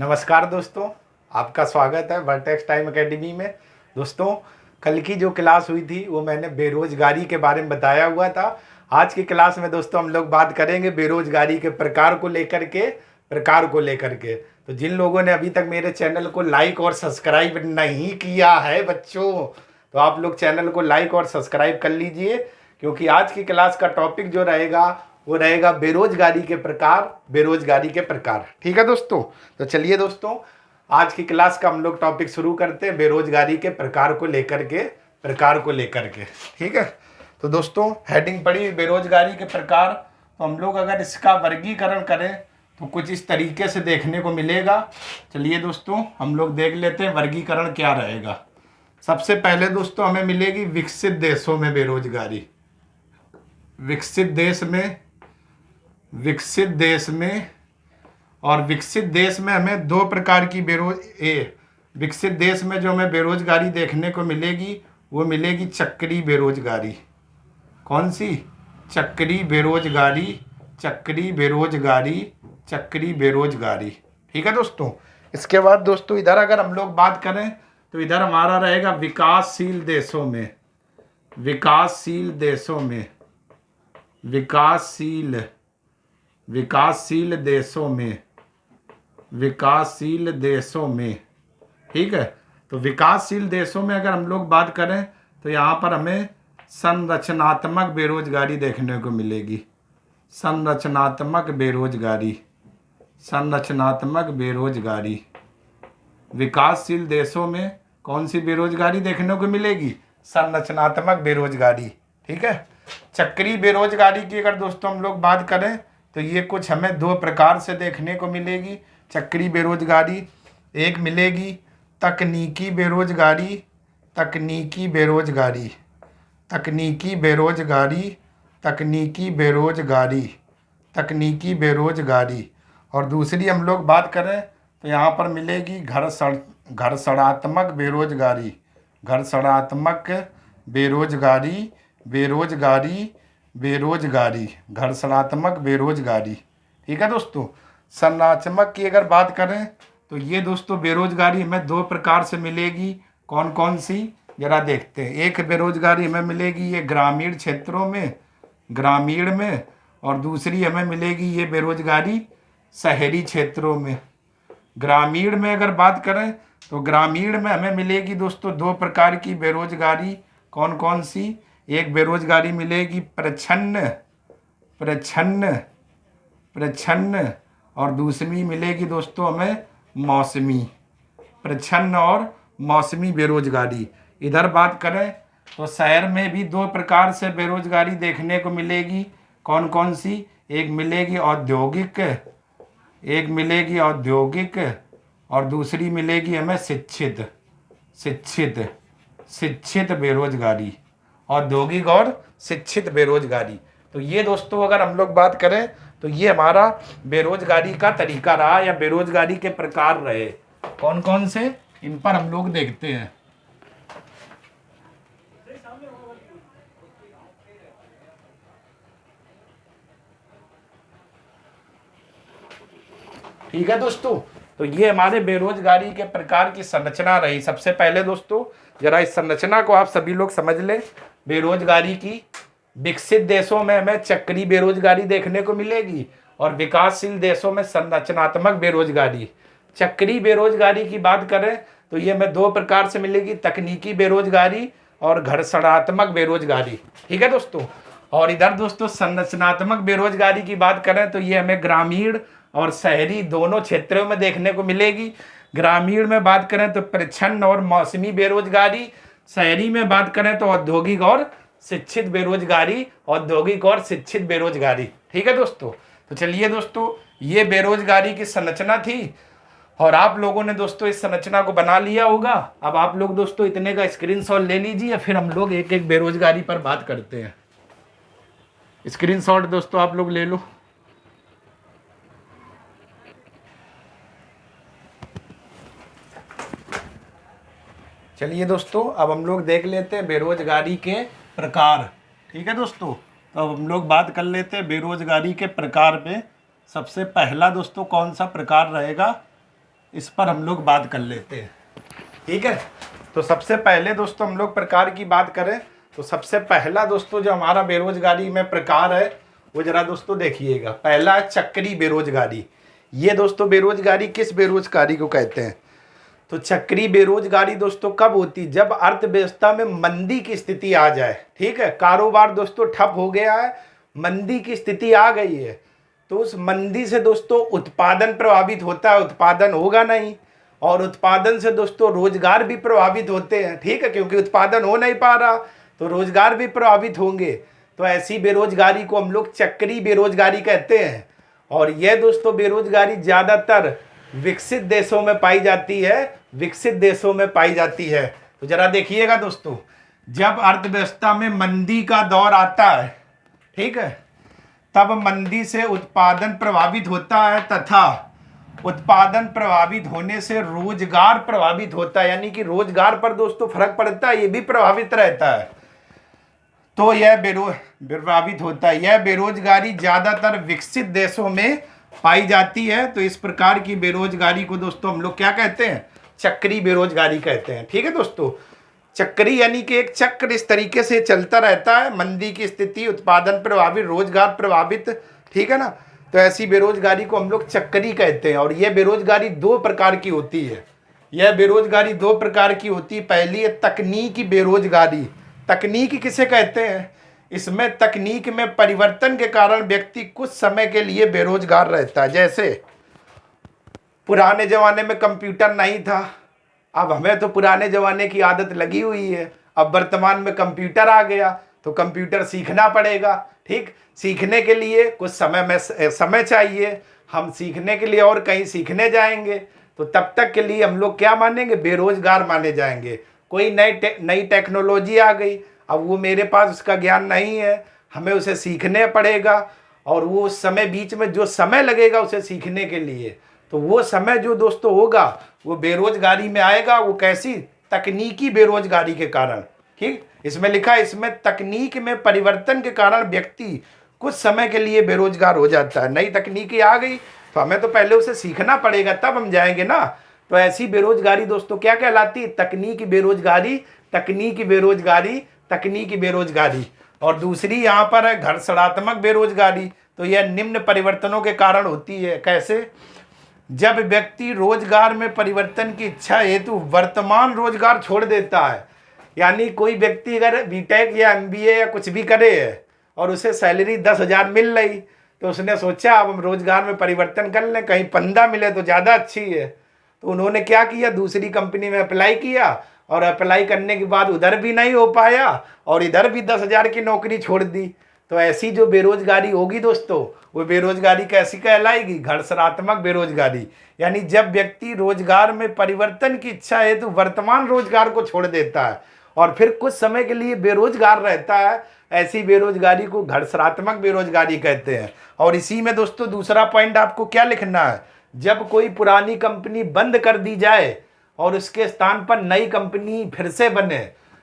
नमस्कार दोस्तों, आपका स्वागत है वर्टेक्स टाइम एकेडमी में। दोस्तों, कल की जो क्लास हुई थी वो मैंने बेरोजगारी के बारे में बताया हुआ था। आज की क्लास में दोस्तों हम लोग बात करेंगे बेरोजगारी के प्रकार को लेकर के। तो जिन लोगों ने अभी तक मेरे चैनल को लाइक और सब्सक्राइब नहीं किया है बच्चों, तो आप लोग चैनल को लाइक और सब्सक्राइब कर लीजिए, क्योंकि आज की क्लास का टॉपिक जो रहेगा वो रहेगा बेरोजगारी के प्रकार। ठीक है दोस्तों, तो चलिए दोस्तों, आज की क्लास का हम लोग टॉपिक शुरू करते हैं बेरोजगारी के प्रकार को लेकर के। ठीक है, तो दोस्तों हेडिंग पड़ी बेरोजगारी के प्रकार। तो हम लोग अगर इसका वर्गीकरण करें तो कुछ इस तरीके से देखने को मिलेगा। चलिए दोस्तों, हम लोग देख लेते हैं वर्गीकरण क्या रहेगा। सबसे पहले दोस्तों हमें मिलेगी विकसित देशों में बेरोजगारी। विकसित देश में हमें दो प्रकार की विकसित देश में जो हमें बेरोजगारी देखने को मिलेगी वो मिलेगी चक्री बेरोजगारी। कौन सी? चक्री बेरोजगारी। ठीक है दोस्तों, इसके बाद दोस्तों इधर अगर हम लोग बात करें तो इधर हमारा रहेगा विकासशील देशों में। ठीक है, तो विकासशील देशों में अगर हम लोग बात करें तो यहाँ पर हमें संरचनात्मक बेरोजगारी देखने को मिलेगी। संरचनात्मक बेरोजगारी। विकासशील देशों में कौन सी बेरोजगारी देखने को मिलेगी? संरचनात्मक बेरोजगारी। ठीक है, चक्री बेरोजगारी की अगर दोस्तों हम लोग बात करें तो ये कुछ हमें दो प्रकार से देखने को मिलेगी। चक्री बेरोजगारी एक मिलेगी तकनीकी बेरोजगारी, और दूसरी हम लोग बात करें तो यहाँ पर मिलेगी घर्षणात्मक बेरोजगारी। ठीक है दोस्तों, संरचनात्मक की अगर बात करें तो ये दोस्तों बेरोजगारी हमें दो प्रकार से मिलेगी। कौन कौन सी जरा देखते हैं। एक बेरोजगारी हमें मिलेगी ये ग्रामीण क्षेत्रों में, और दूसरी हमें मिलेगी ये बेरोजगारी शहरी क्षेत्रों में। ग्रामीण में अगर बात करें तो ग्रामीण में हमें मिलेगी दोस्तों दो प्रकार की बेरोजगारी। कौन कौन सी? एक बेरोजगारी मिलेगी प्रच्छन्न, और दूसरी मिलेगी दोस्तों हमें मौसमी। प्रच्छन्न और मौसमी बेरोजगारी। इधर बात करें तो शहर में भी दो प्रकार से बेरोजगारी देखने को मिलेगी। कौन कौन सी? एक मिलेगी औद्योगिक और दूसरी मिलेगी हमें शिक्षित बेरोजगारी। औद्योगिक और शिक्षित बेरोजगारी। तो ये दोस्तों अगर हम लोग बात करें तो ये हमारा बेरोजगारी का तरीका रहा या बेरोजगारी के प्रकार रहे। कौन कौन से, इन पर हम लोग देखते हैं। ठीक है दोस्तों, तो ये हमारे बेरोजगारी के प्रकार की संरचना रही। सबसे पहले दोस्तों जरा इस संरचना को आप सभी लोग समझ लें। बेरोजगारी की विकसित देशों में हमें चक्री बेरोजगारी देखने को मिलेगी और विकासशील देशों में संरचनात्मक बेरोजगारी। चक्री बेरोजगारी की बात करें तो ये हमें दो प्रकार से मिलेगी, तकनीकी बेरोजगारी और घर्षणात्मक बेरोजगारी। ठीक है दोस्तों, और इधर दोस्तों संरचनात्मक बेरोजगारी की बात करें तो ये हमें ग्रामीण और शहरी दोनों क्षेत्रों में देखने को मिलेगी। ग्रामीण में बात करें तो प्रच्छन्न और मौसमी बेरोजगारी, शहरी में बात करें तो औद्योगिक और शिक्षित बेरोजगारी। ठीक है दोस्तों, तो चलिए दोस्तों ये बेरोजगारी की संरचना थी और आप लोगों ने दोस्तों इस संरचना को बना लिया होगा। अब आप लोग दोस्तों इतने का स्क्रीनशॉट ले लीजिए, फिर हम लोग एक एक बेरोजगारी पर बात करते हैं। स्क्रीनशॉट दोस्तों आप लोग ले लो। चलिए दोस्तों, अब हम लोग देख लेते हैं बेरोजगारी के प्रकार। ठीक है दोस्तों, तो अब हम लोग बात कर लेते हैं बेरोजगारी के प्रकार पे। सबसे पहला दोस्तों कौन सा प्रकार रहेगा? इस पर हम लोग बात कर लेते हैं। ठीक है, तो सबसे पहले दोस्तों हम लोग प्रकार की बात करें तो सबसे पहला दोस्तों जो हमारा बेरोजगारी में प्रकार है वो जरा दोस्तों देखिएगा। पहला है चक्री बेरोजगारी। ये दोस्तों बेरोजगारी किस बेरोजगारी को कहते हैं? तो चक्री बेरोजगारी दोस्तों कब होती? जब अर्थव्यवस्था में मंदी की स्थिति आ जाए। ठीक है, कारोबार दोस्तों ठप हो गया है, मंदी की स्थिति आ गई है, तो उस मंदी से दोस्तों उत्पादन प्रभावित होता है, उत्पादन होगा नहीं, और उत्पादन से दोस्तों रोजगार भी प्रभावित होते हैं। ठीक है, क्योंकि उत्पादन हो नहीं पा रहा तो रोजगार भी प्रभावित होंगे। तो ऐसी बेरोजगारी को हम लोग चक्री बेरोजगारी कहते हैं। और यह दोस्तों बेरोजगारी ज्यादातर विकसित देशों में पाई जाती है, विकसित देशों में पाई जाती है। तो जरा देखिएगा दोस्तों, जब अर्थव्यवस्था में मंदी का दौर आता है, ठीक है, तब मंदी से उत्पादन प्रभावित होता है तथा उत्पादन प्रभावित होने से रोजगार प्रभावित होता है, यानी कि रोजगार पर दोस्तों फर्क पड़ता है, ये भी प्रभावित रहता है। तो यह प्रभावित होता है। यह बेरोजगारी ज्यादातर विकसित देशों में पाई जाती है। तो इस प्रकार की बेरोजगारी को दोस्तों हम लोग क्या कहते हैं? चक्री बेरोजगारी कहते हैं। ठीक है दोस्तों, चक्री यानी कि एक चक्र इस तरीके से चलता रहता है, मंदी की स्थिति, उत्पादन प्रभावित, रोजगार प्रभावित। ठीक है ना, तो ऐसी बेरोजगारी को हम लोग चक्री कहते हैं। और यह बेरोजगारी दो प्रकार की होती है। यह बेरोजगारी दो प्रकार की होती है। पहली है तकनीकी बेरोजगारी। तकनीक किसे कहते हैं? इसमें तकनीक में परिवर्तन के कारण व्यक्ति कुछ समय के लिए बेरोजगार रहता है। जैसे पुराने जमाने में कंप्यूटर नहीं था, अब हमें तो पुराने जमाने की आदत लगी हुई है, अब वर्तमान में कंप्यूटर आ गया तो कंप्यूटर सीखना पड़ेगा। ठीक, सीखने के लिए कुछ समय चाहिए, हम सीखने के लिए और कहीं सीखने जाएंगे तो तब तक के लिए हम लोग क्या मानेंगे? बेरोजगार माने जाएंगे। कोई नई टेक्नोलॉजी आ गई, अब वो मेरे पास उसका ज्ञान नहीं है, हमें उसे सीखने पड़ेगा, और वो उस समय बीच में जो समय लगेगा उसे सीखने के लिए, तो वो समय जो दोस्तों होगा वो बेरोजगारी में आएगा। वो कैसी? तकनीकी बेरोजगारी के कारण। ठीक, इसमें लिखा है, इसमें तकनीक में परिवर्तन के कारण व्यक्ति कुछ समय के लिए बेरोजगार हो जाता है। नई तकनीकी आ गई तो हमें तो पहले उसे सीखना पड़ेगा, तब हम जाएंगे ना। तो ऐसी बेरोजगारी दोस्तों क्या कहलाती है? तकनीकी बेरोजगारी, तकनीकी बेरोजगारी, तकनीकी बेरोजगारी। और दूसरी यहाँ पर है घर्षणात्मक बेरोजगारी। तो यह निम्न परिवर्तनों के कारण होती है। कैसे? जब व्यक्ति रोजगार में परिवर्तन की इच्छा हेतु वर्तमान रोजगार छोड़ देता है। यानी कोई व्यक्ति अगर बीटेक या एमबीए या कुछ भी करे है और उसे सैलरी 10,000 मिल रही, तो उसने सोचा अब हम रोजगार में परिवर्तन कर लें, कहीं 15 मिले तो ज़्यादा अच्छी है। तो उन्होंने क्या किया? दूसरी कंपनी में अप्लाई किया, और अप्लाई करने के बाद उधर भी नहीं हो पाया और इधर भी 10,000 की नौकरी छोड़ दी। तो ऐसी जो बेरोजगारी होगी दोस्तों, वो बेरोजगारी कैसी कहलाएगी? घर्षणात्मक बेरोजगारी। यानी जब व्यक्ति रोजगार में परिवर्तन की इच्छा है तो वर्तमान रोजगार को छोड़ देता है और फिर कुछ समय के लिए बेरोजगार रहता है, ऐसी बेरोजगारी को घर्षणात्मक बेरोजगारी कहते हैं। और इसी में दोस्तों दूसरा पॉइंट आपको क्या लिखना है? जब कोई पुरानी कंपनी बंद कर दी जाए और उसके स्थान पर नई कंपनी फिर से बने,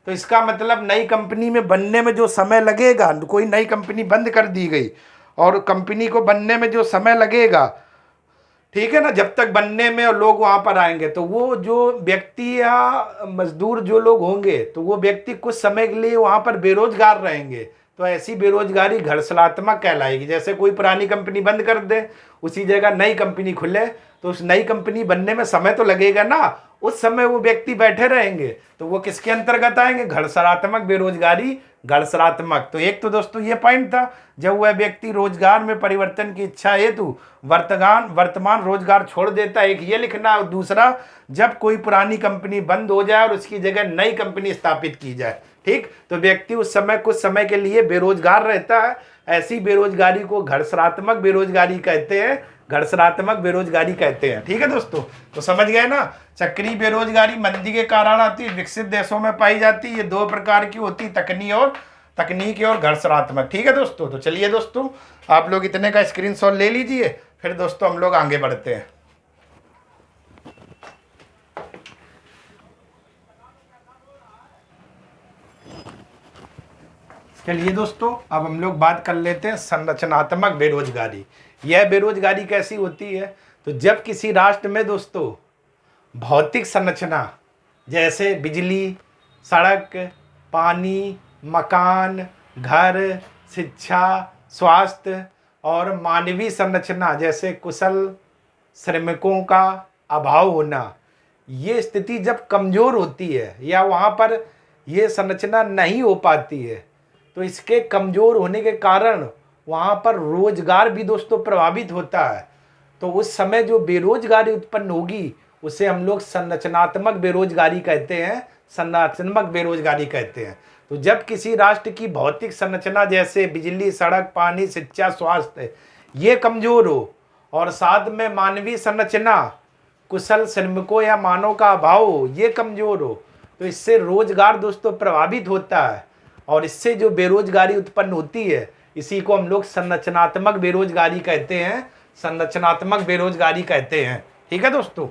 तो इसका मतलब नई कंपनी में बनने में जो समय लगेगा, कोई नई कंपनी बंद कर दी गई और कंपनी को बनने में जो समय लगेगा, ठीक है ना, जब तक बनने में और लोग वहाँ पर आएंगे, तो वो जो व्यक्ति या मजदूर जो लोग होंगे तो वो व्यक्ति कुछ समय के लिए वहाँ पर बेरोजगार रहेंगे। तो ऐसी बेरोजगारी घर्षणात्मक कहलाएगी। जैसे कोई पुरानी कंपनी बंद कर दे, उसी जगह नई कंपनी खुले, तो उस नई कंपनी बनने में समय तो लगेगा ना, उस समय वो व्यक्ति बैठे रहेंगे, तो वो किसके अंतर्गत आएंगे? घर्षणात्मक बेरोजगारी, घर्षणात्मक। तो एक तो दोस्तों ये पॉइंट था, जब वह व्यक्ति रोजगार में परिवर्तन की इच्छा हेतु वर्तमान रोजगार छोड़ देता है, एक ये लिखना। और दूसरा, जब कोई पुरानी कंपनी बंद हो जाए और उसकी जगह नई कंपनी स्थापित की जाए, ठीक, तो व्यक्ति उस समय कुछ समय के लिए बेरोजगार रहता है। ऐसी बेरोजगारी को घर्षणात्मक बेरोजगारी कहते हैं, घर्षणात्मक बेरोजगारी कहते हैं। ठीक है दोस्तों, तो समझ गए ना? चक्री बेरोजगारी मंदी के कारण आती है, विकसित देशों में पाई जाती है, ये दो प्रकार की होती है, तकनीकी और घर्षणात्मक। ठीक है दोस्तों, तो चलिए दोस्तों आप लोग इतने का स्क्रीनशॉट ले लीजिए, फिर दोस्तों हम लोग आगे बढ़ते हैं। चलिए दोस्तों, अब हम लोग बात कर लेते हैं संरचनात्मक बेरोजगारी। यह बेरोजगारी कैसी होती है? तो जब किसी राष्ट्र में दोस्तों भौतिक संरचना जैसे बिजली, सड़क, पानी, मकान, घर, शिक्षा, स्वास्थ्य और मानवीय संरचना जैसे कुशल श्रमिकों का अभाव होना, ये स्थिति जब कमज़ोर होती है या वहाँ पर ये संरचना नहीं हो पाती है, तो इसके कमज़ोर होने के कारण वहाँ पर रोजगार भी दोस्तों प्रभावित होता है। तो उस समय जो बेरोजगारी उत्पन्न होगी उसे हम लोग संरचनात्मक बेरोजगारी कहते हैं, संरचनात्मक बेरोजगारी कहते हैं। तो जब किसी राष्ट्र की भौतिक संरचना जैसे बिजली, सड़क, पानी, शिक्षा, स्वास्थ्य ये कमज़ोर हो और साथ में मानवीय संरचना, कुशल श्रमिकों या मानव का अभाव हो, ये कमज़ोर हो, तो इससे रोजगार दोस्तों प्रभावित होता है और इससे जो बेरोजगारी उत्पन्न होती है इसी को हम लोग संरचनात्मक बेरोजगारी कहते हैं, संरचनात्मक बेरोजगारी कहते हैं। ठीक है दोस्तों,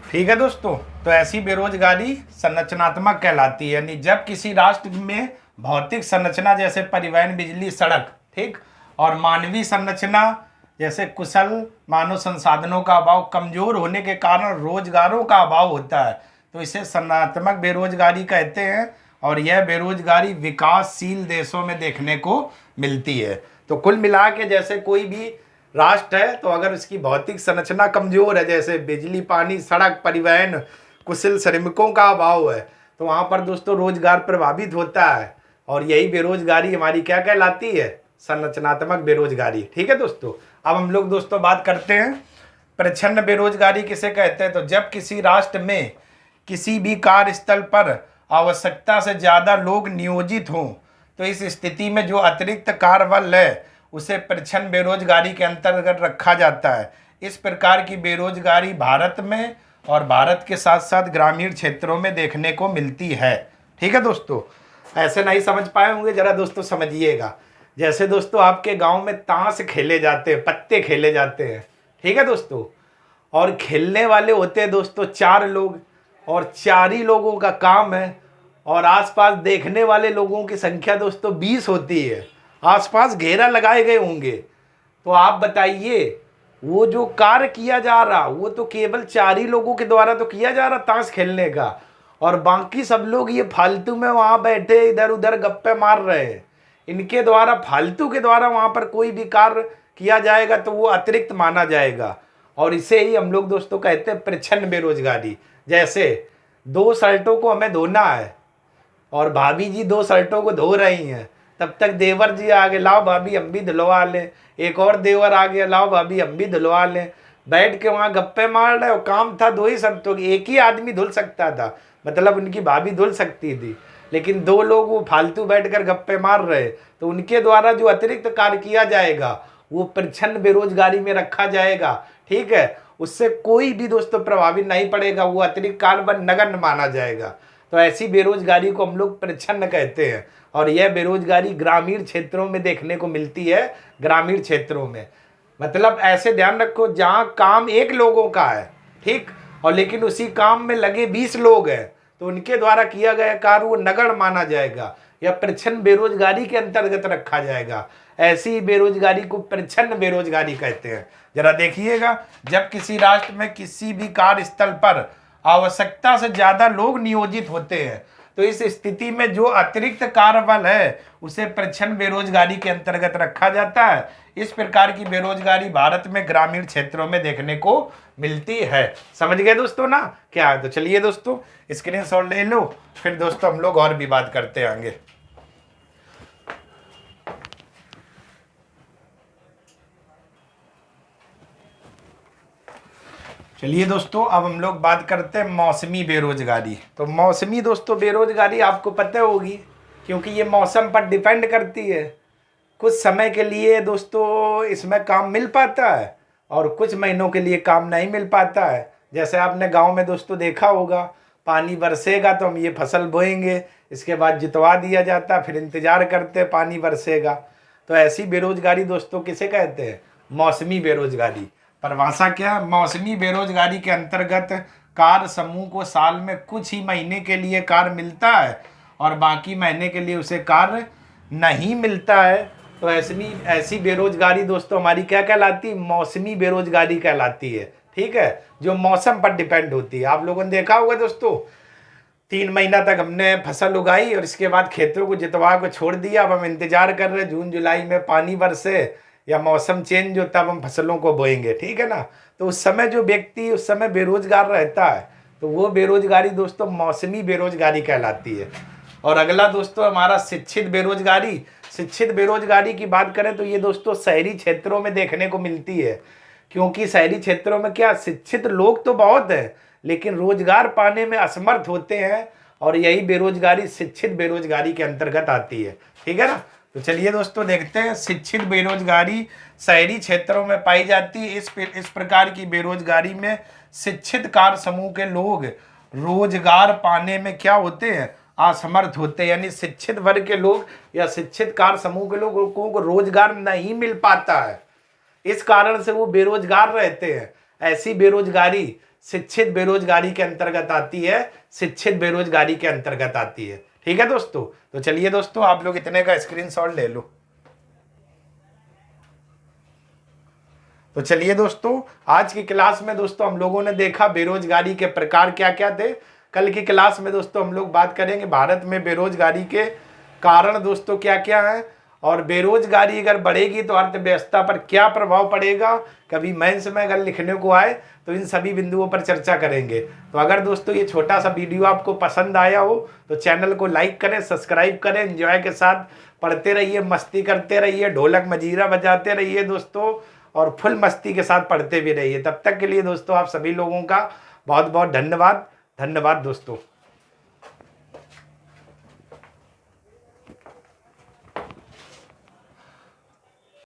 ठीक है दोस्तों। तो ऐसी बेरोजगारी संरचनात्मक कहलाती है, यानी जब किसी राष्ट्र में भौतिक संरचना जैसे परिवहन, बिजली, सड़क, ठीक, और मानवीय संरचना जैसे कुशल मानव संसाधनों का अभाव, कमजोर होने के कारण रोजगारों का अभाव होता है, तो इसे संरचनात्मक बेरोजगारी कहते हैं और यह बेरोजगारी विकासशील देशों में देखने को मिलती है। तो कुल मिला के जैसे कोई भी राष्ट्र है तो अगर उसकी भौतिक संरचना कमजोर है, जैसे बिजली, पानी, सड़क, परिवहन, कुशल श्रमिकों का अभाव है, तो वहाँ पर दोस्तों रोजगार प्रभावित होता है और यही बेरोजगारी हमारी क्या कहलाती है, संरचनात्मक बेरोजगारी। ठीक है दोस्तों। अब हम लोग दोस्तों बात करते हैं प्रच्छन्न बेरोजगारी किसे कहते हैं। तो जब किसी राष्ट्र में किसी भी कार्यस्थल पर आवश्यकता से ज़्यादा लोग नियोजित हों तो इस स्थिति में जो अतिरिक्त कार्यबल है उसे प्रच्छन्न बेरोजगारी के अंतर्गत रखा जाता है। इस प्रकार की बेरोजगारी भारत में और भारत के साथ साथ ग्रामीण क्षेत्रों में देखने को मिलती है। ठीक है दोस्तों, ऐसे नहीं समझ पाए होंगे, जरा दोस्तों समझिएगा। जैसे दोस्तों आपके गांव में ताश खेले जाते हैं, पत्ते खेले जाते हैं, ठीक है दोस्तों, और खेलने वाले होते हैं दोस्तों 4 लोग और 4 ही लोगों का काम है और आसपास देखने वाले लोगों की संख्या दोस्तों 20 होती है, आसपास घेरा लगाए गए होंगे। तो आप बताइए वो जो कार्य किया जा रहा वो तो केवल 4 ही लोगों के द्वारा तो किया जा रहा ताश खेलने का, और बाकी सब लोग ये फालतू में वहाँ बैठे इधर उधर गप्पे मार रहे हैं। इनके द्वारा फालतू के द्वारा वहाँ पर कोई भी कार्य किया जाएगा तो वो अतिरिक्त माना जाएगा और इसे ही हम लोग दोस्तों कहते हैं प्रच्छन्न बेरोजगारी। जैसे 2 शर्टों को हमें धोना है और भाभी जी 2 शर्टों को धो रही हैं, तब तक देवर जी आ गए, लाओ भाभी हम भी धुलवा लें, एक और देवर आ गया, लाओ भाभी हम भी धुलवा लें। बैठ के वहाँ गप्पे मार रहे हो, काम था 2 ही शर्टों की, एक ही आदमी धुल सकता था, मतलब उनकी भाभी धुल सकती थी, लेकिन 2 लोग वो फालतू बैठकर गप्पे मार रहे, तो उनके द्वारा जो अतिरिक्त कार्य किया जाएगा वो प्रच्छन्न बेरोजगारी में रखा जाएगा। ठीक है, उससे कोई भी दोस्तों प्रभावित नहीं पड़ेगा, वो अतिरिक्त कार्य नगण्य माना जाएगा। तो ऐसी बेरोजगारी को हम लोग प्रच्छन्न कहते हैं और यह बेरोजगारी ग्रामीण क्षेत्रों में देखने को मिलती है। ग्रामीण क्षेत्रों में मतलब ऐसे ध्यान रखो जहाँ काम 1 लोगों का है, ठीक, और लेकिन उसी काम में लगे 20 लोग हैं, तो उनके द्वारा किया गया कार्य वो नगण्य माना जाएगा या प्रच्छन्न बेरोजगारी के अंतर्गत रखा जाएगा। ऐसी बेरोजगारी को प्रच्छन्न बेरोजगारी कहते हैं। जरा देखिएगा, जब किसी राष्ट्र में किसी भी कार्यस्थल पर आवश्यकता से ज्यादा लोग नियोजित होते हैं तो इस स्थिति में जो अतिरिक्त कार्यबल है उसे प्रच्छन्न बेरोजगारी के अंतर्गत रखा जाता है। इस प्रकार की बेरोजगारी भारत में ग्रामीण क्षेत्रों में देखने को मिलती है। समझ गए दोस्तों ना क्या है? तो चलिए दोस्तों स्क्रीनशॉट ले लो, फिर दोस्तों हम लोग और भी बात करते आएंगे। चलिए दोस्तों अब हम लोग बात करते हैं मौसमी बेरोजगारी। तो मौसमी दोस्तों बेरोजगारी आपको पता होगी क्योंकि ये मौसम पर डिपेंड करती है। कुछ समय के लिए दोस्तों इसमें काम मिल पाता है और कुछ महीनों के लिए काम नहीं मिल पाता है। जैसे आपने गांव में दोस्तों देखा होगा, पानी बरसेगा तो हम ये फसल बोएंगे, इसके बाद जितवा दिया जाता है, फिर इंतज़ार करते पानी बरसेगा। तो ऐसी बेरोजगारी दोस्तों किसे कहते हैं? मौसमी बेरोजगारी। परिभाषा क्या है? मौसमी बेरोजगारी के अंतर्गत कार्य समूह को साल में कुछ ही महीने के लिए कार्य मिलता है और बाकी महीने के लिए उसे कार्य नहीं मिलता है तो ऐसी ऐसी बेरोजगारी दोस्तों हमारी क्या कहलाती, मौसमी बेरोजगारी कहलाती है। ठीक है, जो मौसम पर डिपेंड होती है। आप लोगों ने देखा होगा दोस्तों, 3 महीना तक हमने फसल उगाई और इसके बाद खेतों को जितवा को छोड़ दिया। अब हम इंतजार कर रहे हैं जून जुलाई में पानी बरसे या मौसम चेंज हो, तब हम फसलों को बोएंगे। ठीक है ना। तो उस समय जो व्यक्ति उस समय बेरोजगार रहता है, तो वो बेरोजगारी दोस्तों मौसमी बेरोजगारी कहलाती है। और अगला दोस्तों हमारा शिक्षित बेरोजगारी। शिक्षित बेरोजगारी की बात करें तो ये दोस्तों शहरी क्षेत्रों में देखने को मिलती है, क्योंकि शहरी क्षेत्रों में क्या, शिक्षित लोग तो बहुत हैं लेकिन रोजगार पाने में असमर्थ होते हैं, और यही बेरोजगारी शिक्षित बेरोजगारी के अंतर्गत आती है। ठीक है ना। तो चलिए दोस्तों देखते हैं, शिक्षित बेरोजगारी शहरी क्षेत्रों में पाई जाती है। इस प्रकार की बेरोजगारी में शिक्षित कार्य समूह के लोग रोजगार पाने में क्या होते हैं, असमर्थ होते हैं। यानी शिक्षित वर्ग के लोग या शिक्षित कार्य समूह के लोगों को रोजगार नहीं मिल पाता है, इस कारण से वो बेरोजगार रहते हैं। ऐसी बेरोजगारी शिक्षित बेरोजगारी के अंतर्गत आती है, शिक्षित बेरोजगारी के अंतर्गत आती है। ठीक है दोस्तों। तो चलिए दोस्तों आप लोग इतने का स्क्रीनशॉट ले लो। तो चलिए दोस्तों, आज की क्लास में दोस्तों हम लोगों ने देखा बेरोजगारी के प्रकार क्या क्या थे। कल की क्लास में दोस्तों हम लोग बात करेंगे भारत में बेरोजगारी के कारण दोस्तों क्या क्या है, और बेरोजगारी अगर बढ़ेगी तो अर्थव्यवस्था पर क्या प्रभाव पड़ेगा। कभी मेंस में अगर लिखने को आए तो इन सभी बिंदुओं पर चर्चा करेंगे। तो अगर दोस्तों ये छोटा सा वीडियो आपको पसंद आया हो तो चैनल को लाइक करें, सब्सक्राइब करें, एंजॉय के साथ पढ़ते रहिए, मस्ती करते रहिए, ढोलक मजीरा बजाते रहिए दोस्तों, और फुल मस्ती के साथ पढ़ते भी रहिए। तब तक के लिए दोस्तों आप सभी लोगों का बहुत बहुत धन्यवाद। धन्यवाद दोस्तों।